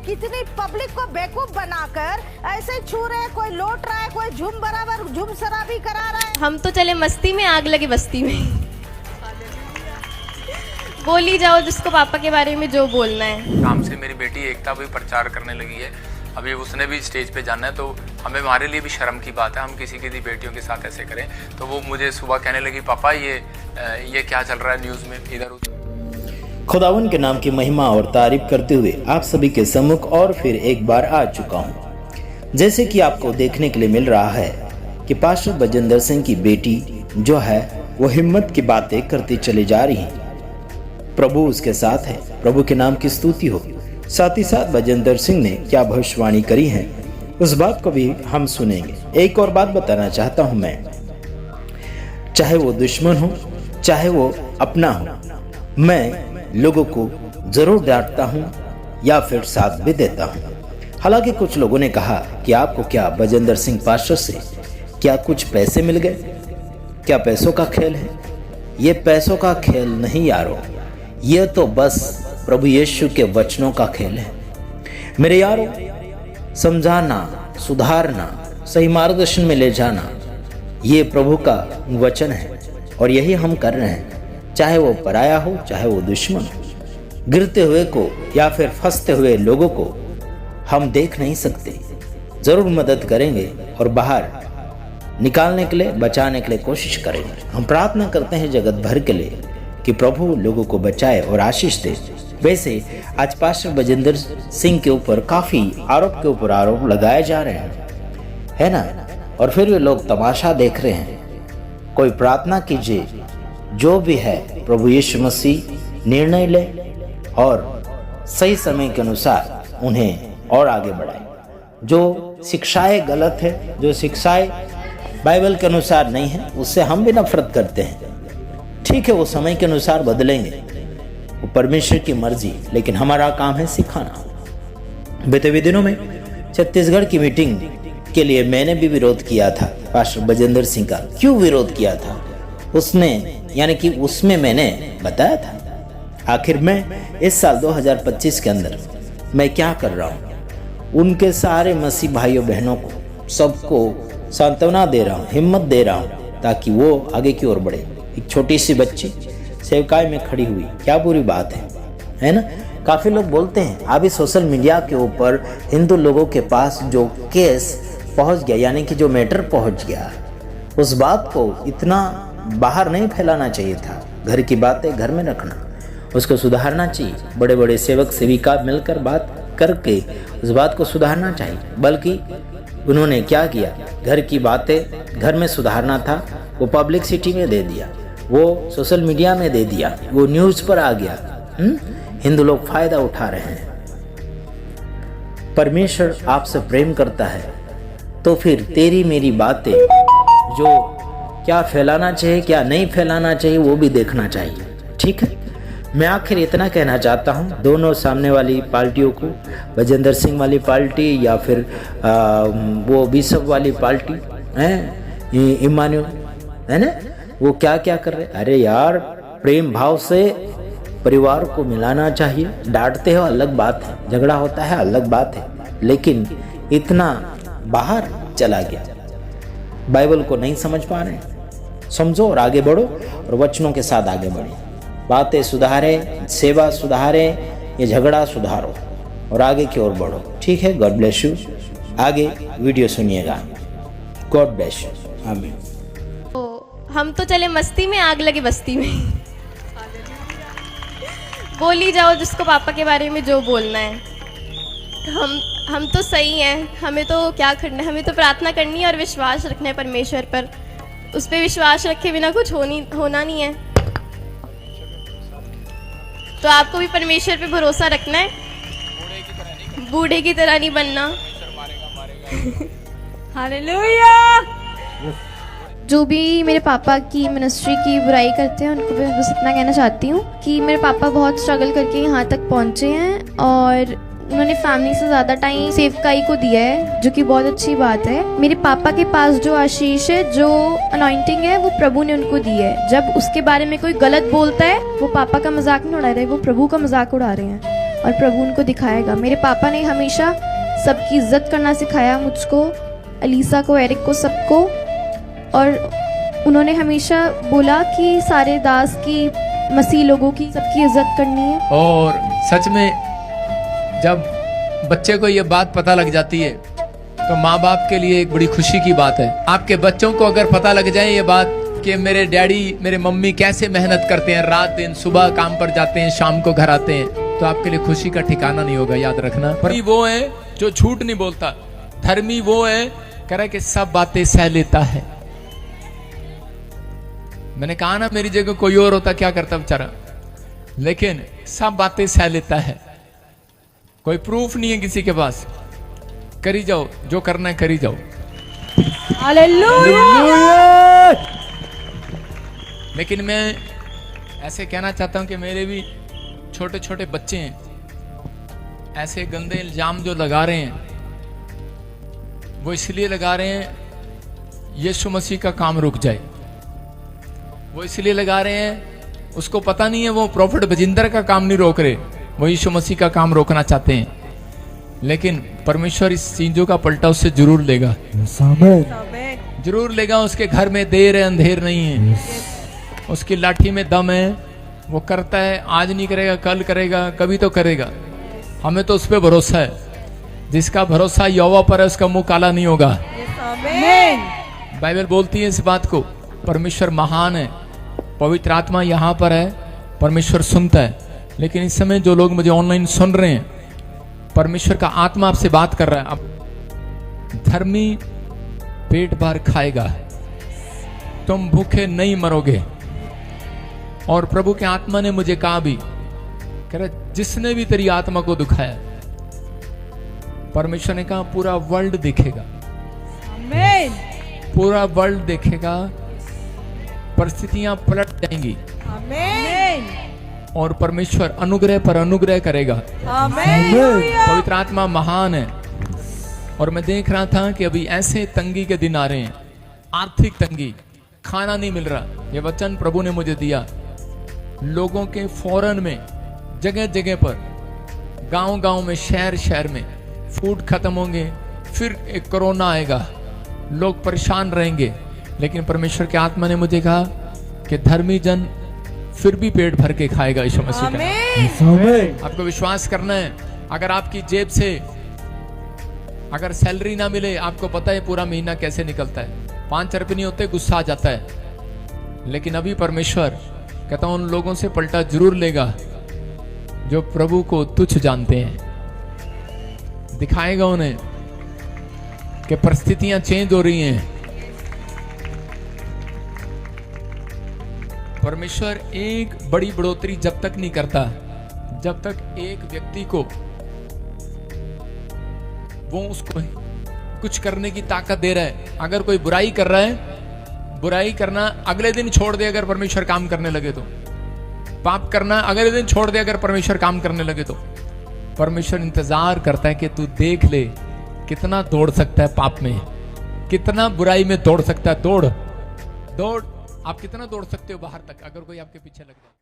कितनी पब्लिक को बेवकूफ बनाकर ऐसे छू रहे हैं, कोई लौट रहा है, कोई झूम बराबर झूम शराबी करा रहा है। हम तो चले मस्ती में, आग लगे बस्ती में। बोली जाओ जिसको पापा के बारे में जो बोलना है। काम से मेरी बेटी एकता भी प्रचार करने लगी है, अभी उसने भी स्टेज पे जाना है, तो हमारे लिए भी शर्म की बात है हम किसी की बेटियों के साथ ऐसे करें। तो वो मुझे सुबह कहने लगी, पापा ये क्या चल रहा है न्यूज़ में इधर उधर। खुदावन के नाम की महिमा और तारीफ करते हुए आप सभी के सम्मुख और फिर एक बार आ चुका हूँ। जैसे कि आपको देखने के लिए मिल रहा है कि पास्टर बजेंद्र सिंह की बेटी जो है वो हिम्मत की बातें करती चली जा रही है। प्रभु उसके साथ है, प्रभु के नाम की स्तुति हो। साथ ही साथ बजेंद्र सिंह ने क्या भविष्यवाणी करी है उस बात को भी हम सुनेंगे। एक और बात बताना चाहता हूं मैं, चाहे वो दुश्मन हो चाहे वो अपना हो, मैं लोगों को जरूर डांटता हूं या फिर साथ भी देता हूं। हालांकि कुछ लोगों ने कहा कि आपको क्या बजेंद्र सिंह पास्टर से क्या कुछ पैसे मिल गए, क्या पैसों का खेल है? ये पैसों का खेल नहीं यारों, ये तो बस प्रभु यीशु के वचनों का खेल है। मेरे यारों, समझाना, सुधारना, सही मार्गदर्शन में ले जाना, ये प्रभु का वचन है और यही हम कर रहे हैं। चाहे वो पराया हो चाहे वो दुश्मन हो, गिरते हुए को या फिर फंसते हुए लोगों को हम देख नहीं सकते, जरूर मदद करेंगे और बाहर निकालने के लिए, बचाने के लिए कोशिश करेंगे। हम प्रार्थना करते हैं जगत भर के लिए कि प्रभु लोगों को बचाए और आशीष दे। वैसे आज पास्टर बजेंद्र सिंह के ऊपर काफी आरोप के ऊपर आरोप लगाए जा रहे हैं, है ना, और फिर भी लोग तमाशा देख रहे हैं। कोई प्रार्थना कीजिए, जो भी है प्रभु यीशु मसीह निर्णय ले और सही समय के अनुसार उन्हें और आगे बढ़ाए। जो शिक्षाएं गलत है, जो शिक्षाएं बाइबल के अनुसार नहीं है, उससे हम भी नफरत करते हैं। ठीक है, वो समय के अनुसार बदलेंगे, वो परमेश्वर की मर्जी, लेकिन हमारा काम है सिखाना। बीते हुए दिनों में छत्तीसगढ़ की मीटिंग के लिए मैंने भी विरोध किया था पास्टर बजेंद्र सिंह का। क्यों विरोध किया था उसने, यानी कि उसमें मैंने बताया था आखिर मैं इस साल 2025 के अंदर मैं क्या कर रहा हूँ। उनके सारे मसीह भाइयों बहनों को सबको सांत्वना दे रहा हूँ, हिम्मत दे रहा हूँ ताकि वो आगे की ओर बढ़े। एक छोटी सी बच्ची सेवकाई में खड़ी हुई, क्या बुरी बात है ना। काफी लोग बोलते हैं अभी सोशल मीडिया के ऊपर हिंदू लोगों के पास जो केस पहुंच गया, यानी कि जो मैटर पहुंच गया, उस बात को इतना बाहर नहीं फैलाना चाहिए था। घर की बातें घर में रखना, उसको सुधारना चाहिए। बड़े बड़े सेवक सेविका मिलकर बात करके उस बात को सुधारना चाहिए। बल्कि उन्होंने क्या किया, घर की बातें घर में सुधारना था, वो पब्लिसिटी में दे दिया, वो सोशल मीडिया में दे दिया, वो न्यूज़ पर आ गया। हिंदू लोग फायदा उठा रहे हैं। परमेश्वर आपसे प्रेम करता है तो फिर तेरी मेरी बातें जो क्या फैलाना चाहिए क्या नहीं फैलाना चाहिए वो भी देखना चाहिए। ठीक है, मैं आखिर इतना कहना चाहता हूँ दोनों सामने वाली पार्टियों को, बजेंद्र सिंह वाली पार्टी या फिर वो बिशप वाली पार्टी है, इमानुएल है ना, वो क्या क्या कर रहे। अरे यार, प्रेम भाव से परिवार को मिलाना चाहिए। डांटते हो अलग बात है, झगड़ा होता है अलग बात है, लेकिन इतना बाहर चला गया, बाइबल को नहीं समझ पा रहे, समझो और आगे बढ़ो और वचनों के साथ आगे बढ़ो। बातें सुधारे, सेवा सुधारे, ये झगड़ा सुधारो और आगे की ओर बढ़ो। ठीक है, गॉड ब्लेस यू। आगे वीडियो सुनिएगा। God bless you. आमीन। हम तो चले मस्ती में, आग लगे बस्ती में। बोली जाओ जिसको पापा के बारे में जो बोलना है। हम तो सही हैं, हमें तो क्या करना है, हमें तो प्रार्थना करनी है और विश्वास रखना है परमेश्वर पर। उस पर विश्वास रखे बिना कुछ होना नहीं है। तो आपको भी परमेश्वर पे भरोसा रखना है, बूढ़े की तरह नहीं बनना। हालेलुया। जो भी मेरे पापा की मिनिस्ट्री की बुराई करते हैं उनको मैं बस इतना कहना चाहती हूँ कि मेरे पापा बहुत स्ट्रगल करके यहाँ तक पहुँचे हैं और उन्होंने फैमिली से ज़्यादा टाइम सेवकाई को दिया है, जो कि बहुत अच्छी बात है। मेरे पापा के पास जो आशीष है, जो अनॉइंटिंग है, वो प्रभु ने उनको दी है। जब उसके बारे में कोई गलत बोलता है, वो पापा का मजाक नहीं उड़ा रहे, वो प्रभु का मजाक उड़ा रहे हैं। और प्रभु उनको दिखाएगा। मेरे पापा ने हमेशा सबकी इज्जत करना सिखाया मुझको, अलीसा को, एरिक को, सबको। और उन्होंने हमेशा बोला कि सारे दास की, मसीह लोगों की, सबकी इज्जत करनी है। और सच में जब बच्चे को ये बात पता लग जाती है तो माँ बाप के लिए एक बड़ी खुशी की बात है। आपके बच्चों को अगर पता लग जाए ये बात कि मेरे डैडी, मेरे मम्मी कैसे मेहनत करते हैं, रात दिन, सुबह काम पर जाते हैं, शाम को घर आते हैं, तो आपके लिए खुशी का ठिकाना नहीं होगा, याद रखना। पर वो है जो झूठ नहीं बोलता, धर्मी वो है कह रहा कि सब बातें सह लेता है। मैंने कहा ना, मेरी जगह कोई और होता क्या करता बेचारा, लेकिन सब बातें सह लेता है। कोई प्रूफ नहीं है किसी के पास, करी जाओ जो करना है, करी जाओ। हालेलुया। लेकिन मैं ऐसे कहना चाहता हूं कि मेरे भी छोटे छोटे बच्चे हैं, ऐसे गंदे इल्जाम जो लगा रहे हैं वो इसलिए लगा रहे हैं यीशु मसीह का काम रुक जाए। वो इसलिए लगा रहे हैं, उसको पता नहीं है वो प्रॉफिट बजिंदर का काम नहीं रोक रहे, वो यीशु मसीह का काम रोकना चाहते हैं। लेकिन परमेश्वर इस चीजों का पलटा उससे जरूर लेगा, जरूर लेगा। उसके घर में देर है, अंधेर नहीं है, उसकी लाठी में दम है। वो करता है, आज नहीं करेगा कल करेगा, कभी तो करेगा। हमें तो उस पर भरोसा है, जिसका भरोसा यहोवा पर है उसका मुंह काला नहीं होगा। बाइबल बोलती है इस बात को। परमेश्वर महान है, पवित्र आत्मा यहाँ पर है, परमेश्वर सुनता है। लेकिन इस समय जो लोग मुझे ऑनलाइन सुन रहे हैं, परमेश्वर का आत्मा आपसे बात कर रहा है। अब धर्मी पेट भर खाएगा, तुम भूखे नहीं मरोगे। और प्रभु के आत्मा ने मुझे कहा भी, कह रहा जिसने भी तेरी आत्मा को दुखाया, परमेश्वर ने कहा पूरा वर्ल्ड देखेगा, पूरा वर्ल्ड देखेगा, परिस्थितियां पलट जाएंगी और परमेश्वर अनुग्रह पर अनुग्रह करेगा। पवित्र आत्मा महान है। और मैं देख रहा था कि अभी ऐसे तंगी के दिन आ रहे हैं, आर्थिक तंगी, खाना नहीं मिल रहा। ये वचन प्रभु ने मुझे दिया। लोगों के फौरन में, जगह जगह पर, गांव गांव में, शहर शहर में फूड खत्म होंगे, फिर एक कोरोना आएगा, लोग परेशान रहेंगे। लेकिन परमेश्वर के आत्मा ने मुझे कहा कि धर्मी जन फिर भी पेट भर के खाएगा यीशु मसीह का। आपको विश्वास करना है। अगर आपकी जेब से अगर सैलरी ना मिले, आपको पता है पूरा महीना कैसे निकलता है, 5 रुपये नहीं होते, गुस्सा आ जाता है। लेकिन अभी परमेश्वर कहता हूं उन लोगों से पलटा जरूर लेगा जो प्रभु को तुच्छ जानते हैं। दिखाएगा उन्हें कि परिस्थितियां चेंज हो रही हैं। परमेश्वर एक बड़ी बढ़ोतरी जब तक नहीं करता जब तक एक व्यक्ति को वो उसको कुछ करने की ताकत दे रहा है। अगर कोई बुराई कर रहा है, बुराई करना अगले दिन छोड़ दे अगर परमेश्वर काम करने लगे तो, पाप करना अगले दिन छोड़ दे अगर परमेश्वर काम करने लगे तो, परमेश्वर इंतजार करता है कि तू देख ले कितना दौड़ सकता है पाप में, कितना बुराई में दौड़ सकता है। दौड़ दौड़, आप कितना दौड़ सकते हो बाहर तक अगर कोई आपके पीछे लग जाए।